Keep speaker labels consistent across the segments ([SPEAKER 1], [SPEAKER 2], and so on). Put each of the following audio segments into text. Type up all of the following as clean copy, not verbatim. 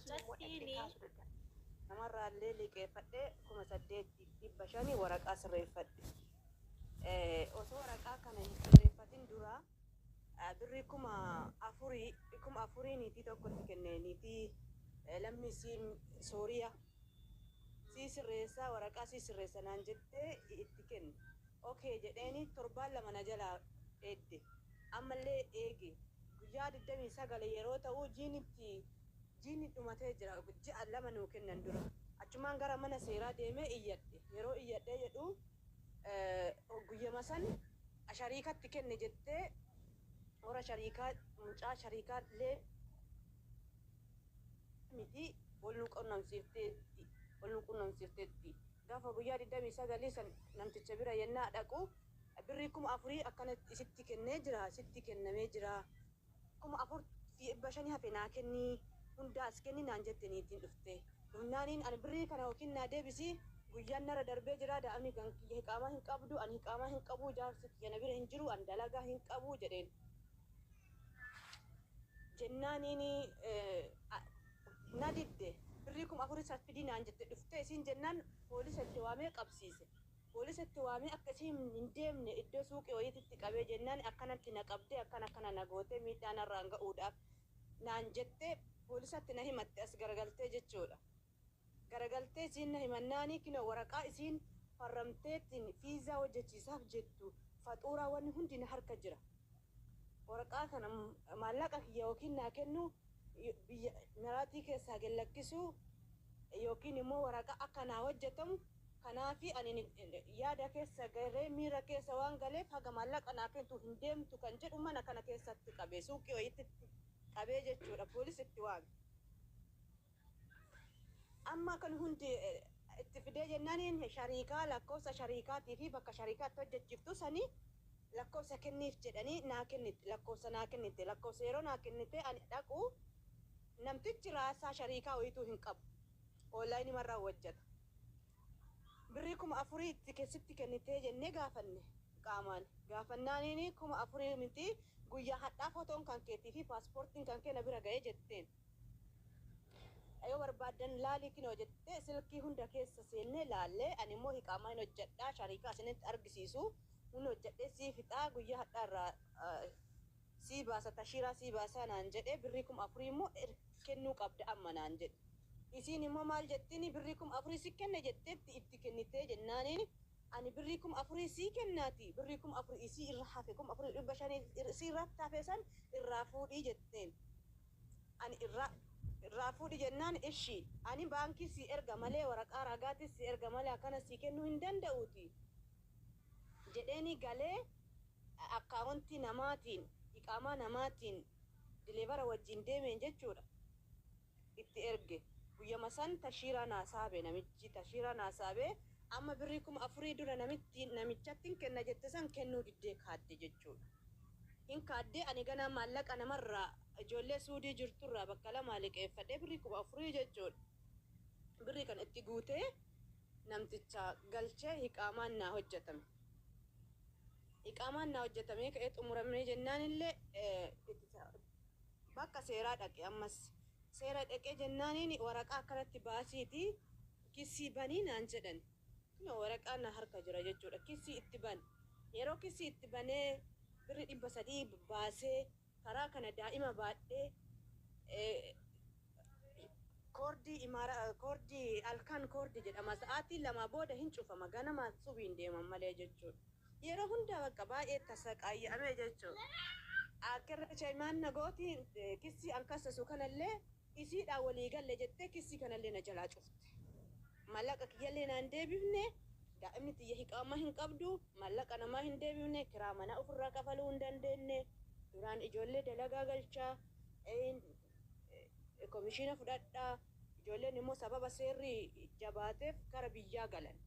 [SPEAKER 1] guyyaa sun immoo dhaqee kaasuu dadhabe. Namarraa illee liqeeffadhee 8,500 waraqaa sirreeffadhe. Osoo waraqaa kana hin sirreeffatin dura birrii 4,000 niitii tokkotti kenne. Niitii lammii Sooriyaa sii sirreessaa waraqaa sii sirreessa naan jettee itti kenne. Okey jedheeni torbaan lama na jalaa eedde. Ammallee eege guyyaa 29 yeroo ta'u jiini dhumatee jira. Ji'a lama nuu kennan dura. Achumaan gara mana seeraa deemee iyyadhe. Yeroo iyyadhee jedhu guyyama san shariikatti kenne jettee warra shariikaa mucaa shariikaa illee miti wal nu qunnamsiifteetti. Gaafa guyyaa 29 san namticha bira yennaa dhaqu birrii 4,000 akkanatti isitti kennee jira. Sitti kennamee jira. 4,500 hafe naa kenni hunda as kenni naan jette niitiin dhufte. Humnaaniin ani birrii kana yookiin naa deebisi guyyaan nara darbee jira da'amni kan hiqaamaa hin qabdu ani hiqaamaa hin qabu jaarsi kiyya bira hin jiru ani dalagaa hin qabu jedheen. Jennaaniin na didde birrii 4,000 saffidii naan jette dhufte isiin jennaan poolisatti waamee qabsiise. Poolisatti waamee akka isiin hin deemne iddoo suuqii wayiitti qabee jennaan akkanatti na qabdee akkana na gootee miidhaan irraan ga'uudhaaf naan jette poolisatti na himatte as garagaltee jechuudha. Garagaltee isiin na himannaanii kinoo waraqaa isiin farramteettiin fiizaa hojjechiisaaf jettu faxuuraa wanni hundi na harka jira. Waraqaa kana maallaqa kiyya yookiin naa kennu biyya maraatii keessaa gallakkisu yookiin immoo waraqaa akka naa hojjetamu kanaafi ani yaada keessa galee miira keessa waan galeef haga maallaqa naa kennitu hin deemtu kan jedhu mana kana keessatti qabee suuqii wayiitti qabee jechuudha. Poolisitti waame. Amma kan hundi itti fidee jennaaniin shariikaa lakkoofsa shariikaatii fi bakka shariikaatti hojjechiiftu sanii lakkoofsa kenniif jedhanii naa kennitti lakkoofsa naa kennitti lakkoofsa yeroo naa kennite ani dhaqu namtichi raasaa shariikaa wayiituu hin qabu. Onlaayinii marraa hojjeta. Birrii 4,000 itti keessatti kennitee jennee gaafanne qaamaan gaafannaaniin 4,000 miti guyyaa hadhaa footoon kan keetii fi paaspoortiin kan kenna bira ga'ee jetteen. Yoo barbaadan laalii kinoo jettee silkii hunda keessa seennee laallee ani immoo hiqaamaa hin hojjedhaa shariikaa isinitti argisiisu hun hojjedhee sii fixaa guyyaa hadhaa irraa sii baasa tashiiraa sii baasaa naan jedhee birrii 4,000 immoo kennuu qabda amma naan jedhe. Isiin immoo maal jettiin birrii 4,000 si kenne jetteetti itti kennitee jennaaniin ani birrii 4,000 sii kennaati birrii 4,000 isii irra hafe 4,500 sii irra hafe san irraa fuudhii jetteen. Ani irraa fuudhi jennaan ishii ani baankii si erga malee waraqaa ragaatis si erga malee akkana si kennuu hin danda'uuti jedheeni galee akkaawuntii namaatiin iqaamaa namaatiin dileevara wajjin deemeen jechuudha itti erge. Guyyama san tashiiraa naasaabe namichi tashiiraa naasaabe amma birrii 4,000 dura namichatti kenna jette san kennuu diddee kaadde jechuudha. Hin kaadde ani ganaa maallaqa namarraa ijoollee suudii jirturraa bakka lama liqeeffadhee birrii 4,000 jechuudha. Birrii kan itti guutee namticha galchee hiqaamaan naa hojjetame. Hiqaamaan naa hojjetamee ka'ee xumuramee jennaan illee bakka seeraa dhaqe ammas seera dhaqee jennaaniin waraqaa akkanatti baasiiti kissii banii naan jedhan. Waraqaan na harka jira jechuudha. Kissii itti ban yeroo kissii itti banee birrii 300 baasee karaa kana daa'ima baadhee koordii alkaan koordii jedhama sa'aatii 2 booda hin cufama ganama subiin deeman malee jechuudha. Yeroo hunda bakka baay'ee tasaqaayyamee jechuudha. Akka chaymaan nagooti kissii ankasasu kanallee isiidhaan walii galle jettee kissii kanallee na jalaa cufte. Maallaqa kiyyallee naan deebifne daa'imni xiyya hiqaama hin qabdu maallaqa namaa hin deebifne kiraa mana ofirraa kafaluu hin dandeenye duraan ijoollee dalagaa galchaa komishiina fudhadhaa ijoolleen immoo sababa seerri jabaateef gara biyyaa galan.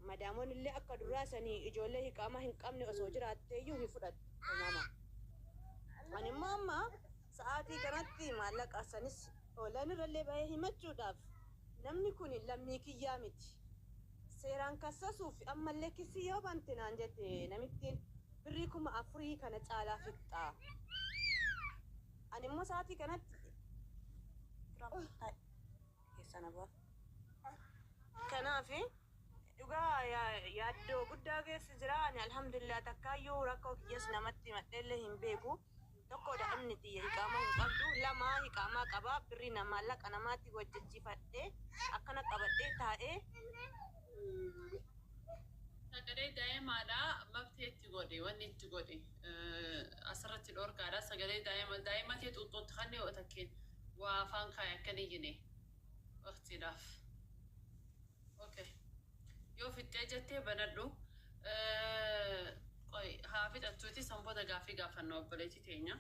[SPEAKER 1] Madaamoon illee akka duraa sanii ijoollee hiqaama hin qabne osoo jiraatteeyyuu hin fudhattu mama. Ani immoo amma sa'aatii kanatti maallaqa sanis oolan irrallee baay'ee himachuudhaaf namni kun lammii kiyyaa miti. Seeraan kassasuuf ammallee kissii yoo bante naan jette namittiin birrii 4,000 kana caalaa fixxaa. Ani immoo sa'aatii kanatti Kanaafi dhugaa yaaddoo guddaa keessa jira. Ani alhamdulillah takkaayyuu rakkoo kiyyaas namatti madheellee hin beeku. Tokkodha inni xiyya hiqaama hin qabdu. Lama hiqaamaa qaba. Birrii namaa laqa namaatti hojjechiifadhee akkana qabadhee taa'ee.
[SPEAKER 2] Sagalee daa'imaadhaa mabtee itti godhe wanni itti godhe asirratti dhorkaadha. Sagalee daa'ima kee xuuxxootti kan yoo takkeen waa afaan kaaya akka ni jine waqtiidhaaf. Okay. Yoo fixxee jettee banadhu haa fixattuuti sanboota gaaffii gaafannoo obboleetti teenya.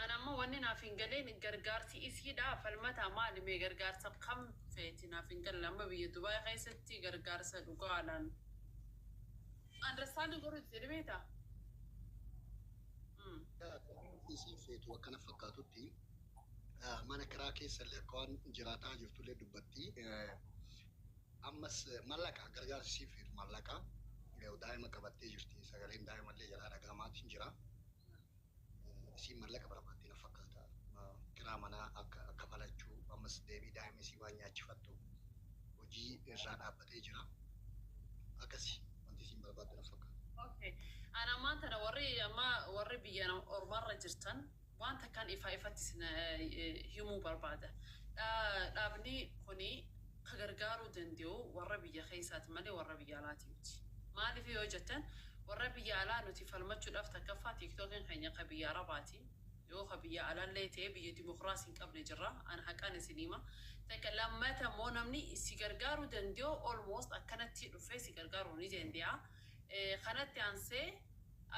[SPEAKER 2] Ani ammoo wanni naaf hin galeen gargaarsi isiidhaa falmataa maali mee gargaarsa kam feeti naaf hin galle amma biyya Dubaay keessatti gargaarsa dhugaadhaan. Understand guru dirbeeta.
[SPEAKER 3] Isiin feetu akkana fakkaatutti mana kiraa keessa illee akka waan jiraataa jirtullee dubbatti. Ammas mallaqa gargaarsi isiin feetu mallaqa daa'ima qabattee jirti. Sagaleen daa'imallee jalaa dhaga'amaatiin jira. Isiin mallaqa barbaaddee na fakkaata. Kiraa manaa akka falachuu ammas deebii daa'ima isii waan nyaachifattu hojii irraa dhaabbatee jira. Akkasii.
[SPEAKER 2] Okay. Ana maanta na warri biyya ormarra jirtan wanta kan ifatti himuu barbaada. Dhaabni kuni ka gargaaruu danda'u warra biyya keessaati malee warra biyya alaati miti. Maaliif yoo jettan warra biyya alaa nuti falmachuudhaaf takkaffaa tiiktookiin keenya ka biyya arabaati. Yoo ka biyya alaallee ta'e biyya dimokiraasii hin qabne jirra. Ana haqaan isin hima. Takka lammata immoo namni si gargaaruu danda'u almost akkanatti dhufee si gargaaruu ni danda'a. Kanatti aansee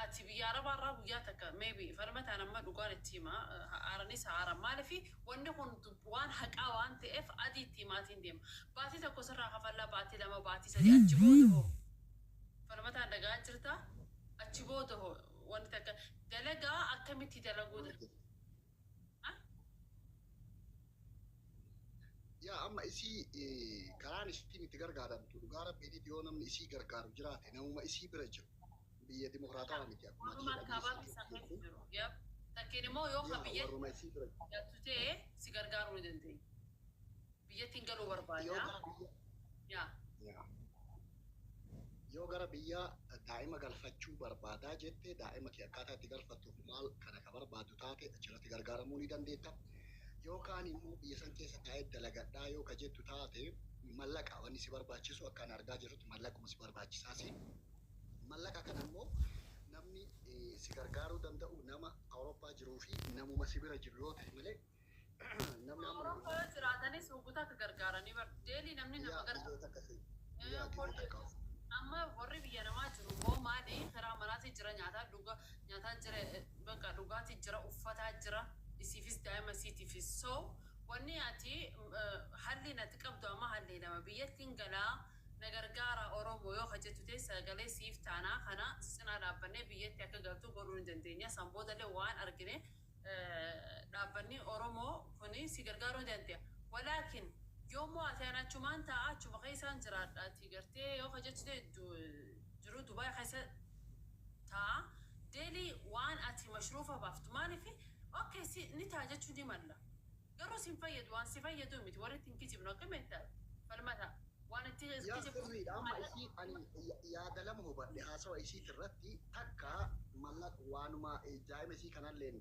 [SPEAKER 2] ati biyya arabaarraa guyyaa takka maybe falmataan amma dhugaan itti hima haaranis haara maaliifi wanni kun waan haqaa waan ta'eef adii itti himaatiin deema. Baatii tokko sirraa kafallaa baatii lama baatii sadii achi booda hoo falmataan dhagaa jirta achi booda hoo wanni takka dalagaa akkamitti dalaguudha.
[SPEAKER 3] Yaa amma isii karaan isiin itti gargaaramtu dhugaa rabbiin yoo namni isii gargaaru jiraate namuma isii bira jiru biyya dimokiraataa miti akkuma
[SPEAKER 2] takkiin immoo yoo ka biyya jattu ta'e si gargaaruu ni dandeenya. Biyyattiin galuu barbaada.
[SPEAKER 3] Yoo gara biyya daa'ima galfachuu barbaadaa jettee daa'ima kee akkaataa itti galfattuuf maal kana ka barbaadu taate achirratti gargaaramuu ni dandeetta. Yookaan immoo biyya san keessa taa'ee dalagadhaa yoo ka jettu taate mallaqa wanni si barbaachisu akkaan argaa jirrutti mallaquma si barbaachisaasi. Mallaqa kana immoo namni si gargaaruu danda'u nama Awurooppaa jiruu fi namuma si bira jiru yoo ta'e malee namni
[SPEAKER 2] Awurooppaa jiraatanis hubuta akka gargaaranii deelii namni nama gargaaru. Amma warri biyya namaa jiru immoo maali karaa manaatii jira nyaataa jira bakka dhugaatii jira uffataa jira. Isiifis daa'ima isiitiifis soo wanni ati halli natti qabdu amma halli nama biyyattiin galaa na gargaara Oromoo yoo hojjetu ta'e sagalee siif taanaa kana cinaa dhaabbannee biyyatti akka galtu godhuu ni dandeenya. San boodallee waan argine dhaabbanni Oromoo kuni si gargaaruu ni danda'a. Walaakin yoommoo ati achumaan ta'a achuma keessaan jiraadhaati gartee yoo hojjetu ta'e jiru Dubaay keessa ta'a deelii waan ati mashruufa baaftu maaliifi okay, ni taajachuu ni malla. Garuu sin fayyadu waan si fayyadu miti warri ittiin kijibnu akkamitti falmata waan itti
[SPEAKER 3] kijibnu. Amma isii ani yaada lama hubadhe haasawa isiit irratti takka mallaqa waanuma daa'ima isii kanalleen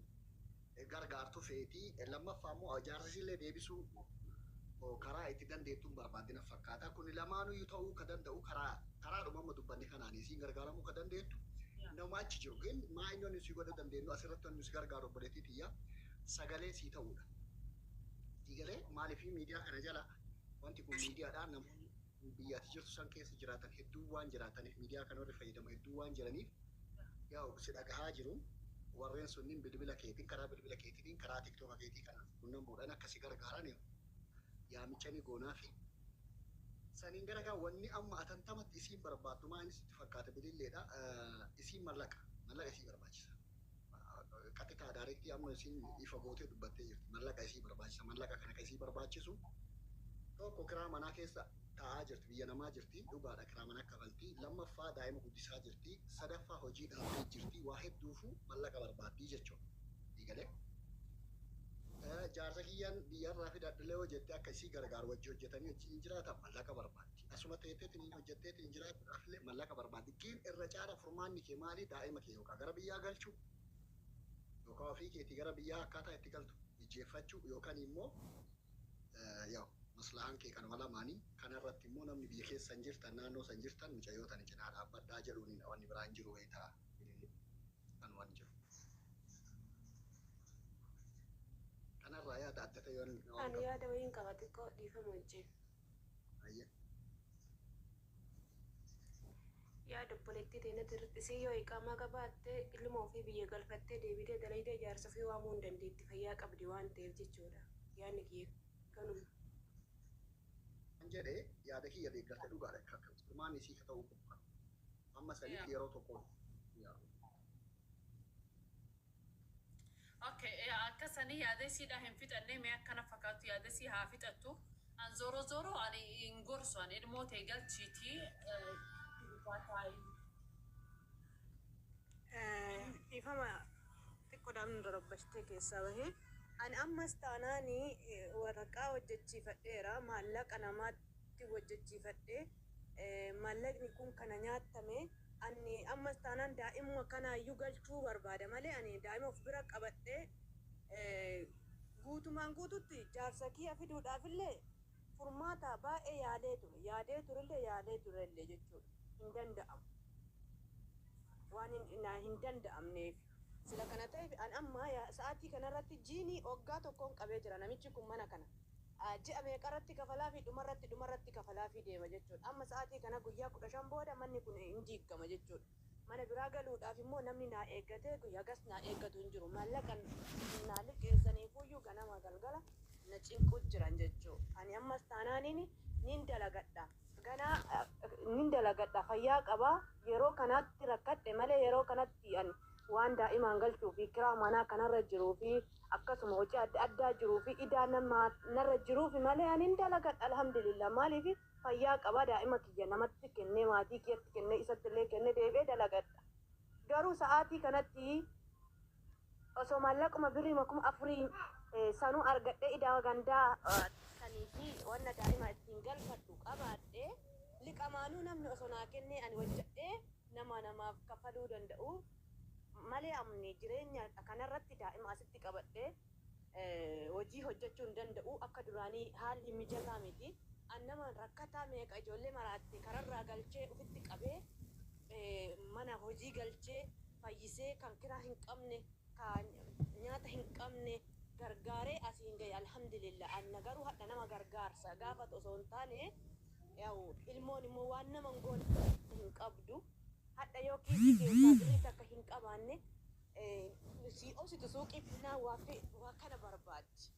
[SPEAKER 3] gargaartu feetii lammaffaa immoo ijaarsisillee deebisuu karaa itti dandeettuun barbaadina fakkaata. Kun lamaanuyyuu ta'uu ka danda'u karaa dhumama dubbanne kanaan isiin gargaaramuu ka dandeettu. Nama achi jiru ግን maa inni nuti godhuu dandeenyu asirratti nuti gargaaru obboleettii xiyyaa sagalee sii ta'uudha. Sagalee maaliif miidiyaa kana jala wanti kun miidiyaadhaan namoonni biyyaatti jirtu san keessa jiraatan hedduu waan jiraataniif miidiyaa kana warri fayyadamu hedduu waan jiraniif yaa si dhagahaa jiru warreen sunniin bilbila keetiin karaa bilbila keetiin karaa tiktooka keetii kana qunnammuudhaan akkasi gargaaran yaamicha ni goonaa fi saniin garagaa wanni amma atantamatti isiin barbaaddu maa inni sitti fakkaata bililleedha isiin mallaqa isii barbaachisa. Qaxitaa daareetti amma isiin ifa gootee dubbattee jirti mallaqa isii barbaachisa mallaqa kana isii barbaachisu tokko kiraa manaa keessa taa'aa jirti biyya namaa jirti dhugaadha kiraa manaa kafaltii lammaffaa daa'ima guddisaa jirti sadaffaa hojii dhaabbii jirti waa hedduufu mallaqa barbaaddii jechuudha. Digalee jaarsa kiyya biyyan raafii dadhalee hojjettee akkasii gargaaru wajji hojjetanii wajjin jiraatan mallaqa barbaaddi. Asuma teetteetiin hojjetteetiin jiraatuudhaaf illee mallaqa barbaaddi. Giin irra caala furmaanni kee maali daa'ima kee yookaan gara biyyaa galchuu yookaan ofii keetii gara biyyaa akkaataa itti galtu ijjeeffachuu yookaan immoo yaa maslahaan kee kanuma lamaanii kanarratti immoo namni biyya keessa hin jirtan naannoo san jirtan mucayyootani cinaa dhaabbadhaa jedhuuni wanni biraan jiru wayitaa kan waan jiru. Kanarraa yaada adda ta'e
[SPEAKER 4] ani yaada wayiin qaba xiqqoo dhiifama wajjin. Yaada obboleettii teenatti hir'isee yoo iqaamaa qabaatte ilma ofii biyya galfattee deebitee dalaydee ijaarsa ofii waamuu hin dandeetti fayyaa qabdi waan ta'eef jechuudha. Yaadni kiyya kanuma.
[SPEAKER 3] Jedhee yaada kiyya deeggartee dhugaadha. Ilmaan isii ka ta'uu qabu. Amma saniif yeroo tokko.
[SPEAKER 2] Okay, akkasanii yaada isiidha hin fixannee mee akkana fakkaatu yaada isii haa fixattu. An zoro ani hin gorsu ani ilmoota eegalchiitii
[SPEAKER 1] ifama xiqqoodhaan darabbashtee keessaa bahee ani ammas taanaanii waraqaa hojjechiifadheera maallaqa namaatti hojjechiifadhee maallaqni kun kana nyaatame ani ammas taanaan daa'imuma kanaayyuu galchuu barbaada malee ani daa'ima of bira qabadhee guutumaan guututti jaarsa kiyya fiduudhaafillee furmaata baay'ee yaadee turellee jechuudha. Hin danda'amu waan hin danda'amneef sila kana ta'eef an amma sa'aatii kanarratti jiinii waggaa tokkoon qabee jira namichi kun mana kana ji'a meeqarratti kafalaa fi dhumarratti kafalaa fi deema jechuudha. Amma sa'aatii kana guyyaa 15 booda manni kun hin diigama jechuudha. Mana biraa galuudhaaf immoo namni naa eeggatee guyyaa gas naa eeggatu hin jiru. Maallaqan naa liqeessaniifuyyuu ganama galgala na cinquu jiran jechuudha. Ani ammas taanaaniin nin dalagadha. Ganaa nin dalagadha fayyaa qabaa yeroo kanatti rakkadhe malee yeroo kanatti ani waan daa'imaan galchuu fi kiraa manaa kanarra jiruu fi akkasuma hojii adda addaa jiruu fi idaa narra jiruu fi malee ani nin dalagadha alhamdulillah maaliif fayyaa qabaa daa'ima kiyya namatti kennee maatii kiyyatti kennee isatti illee kennee deebi'ee dalagadha. Garuu sa'aatii kanatti osoo maallaquma birrii 4,000 sanuu argadhee idaa gandaa sanii fi wanna daa'ima ittiin galfadhu qabaadhee liqamaanuu namni osoo naa kennee ani hojjedhee namaaf kafaluu danda'u malee amni jireenya kanarratti daa'ima asitti qabadhee hojii hojjechuu hin danda'u akka duraanii haalli mijataa miti. An nama rakkataa meeqa ijoollee maraatte kararraa galchee ofitti qabee mana hojii galchee fayyisee kan kiraa hin qabne kan nyaata hin qabne gargaaree asiin gahe alhamdulillah. Anna garuu hadha nama gargaarsa gaafatu osoo hin taane yaa'u ilmoon immoo waan nama hin qabdu hadha yoo kiisii keessaa birrii takka hin qabaanne si ositu suuqii finaa waa kana barbaaddi.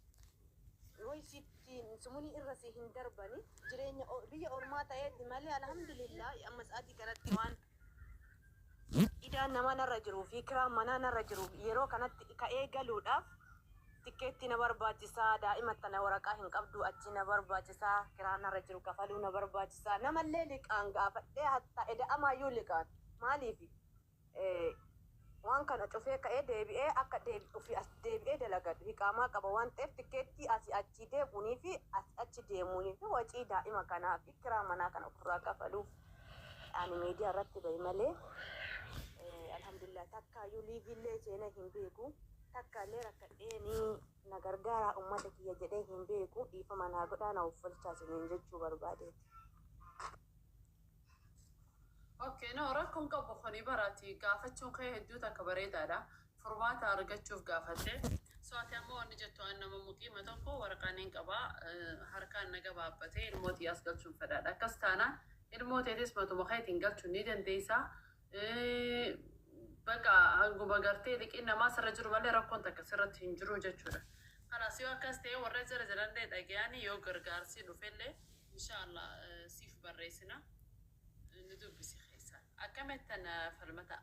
[SPEAKER 1] Yoo sittiin sumuni irra si hin darbani jireenya biyya ormaa ta'eetti malee alhamdulillah amma sa'aatii kanatti waan idaan nama narra jiruu fi kiraan manaa narra jiru yeroo kanatti ka'ee galuudhaaf tikkeetti na barbaachisaa daa'ima tana waraqaa hin qabdu achi na barbaachisaa kiraan narra jiru kafaluu na barbaachisaa namallee liqaan gaafadhee hatta eda'amaayyuu liqaan maaliif waan kana cufee ka'ee deebi'ee akka deebi'uufi as deebi'ee dalagatu iqaamaa qaba waan ta'eef tikkeetti asii achi deemuunii fi achi deemuunii fi wacii daa'ima kanaa fi kiraa manaa kana ofirraa kafaluuf ani miidiyaa irratti bahe malee alhamdulillah takkaayyuu liivillee seenaa hin beeku takkaallee rakkadheenii na gargaaraa uummata kiyya jedhee hin beeku dhiifama naa godhaa na uffalchaasiniin jechuu barbaadeeti.
[SPEAKER 2] Okay, no, rakkoon qabu kuni baraati gaafachuun kee hedduu takka bareedaadha. Furmaata argachuuf gaafatte. Soati ammoo wanni jettu an nama muqiima tokko waraqaan hin qabaa harkaan na gabaabbatee ilmootii as galchuun fedhaadha. Akkas taanaan ilmooteetis matuma keetiin galchuun ni dandeessa. Bakka hanguma gartee liqiin namaa sirra jiru malee rakkoon takka sirratti hin jiru jechuudha. Kanaas yoo akkas ta'e warra jira jedhanii dhaga'anii yoo gargaarsi dhufellee inshaallah siif barreessina. Nudubbisi keessaa. Akkamittan falmata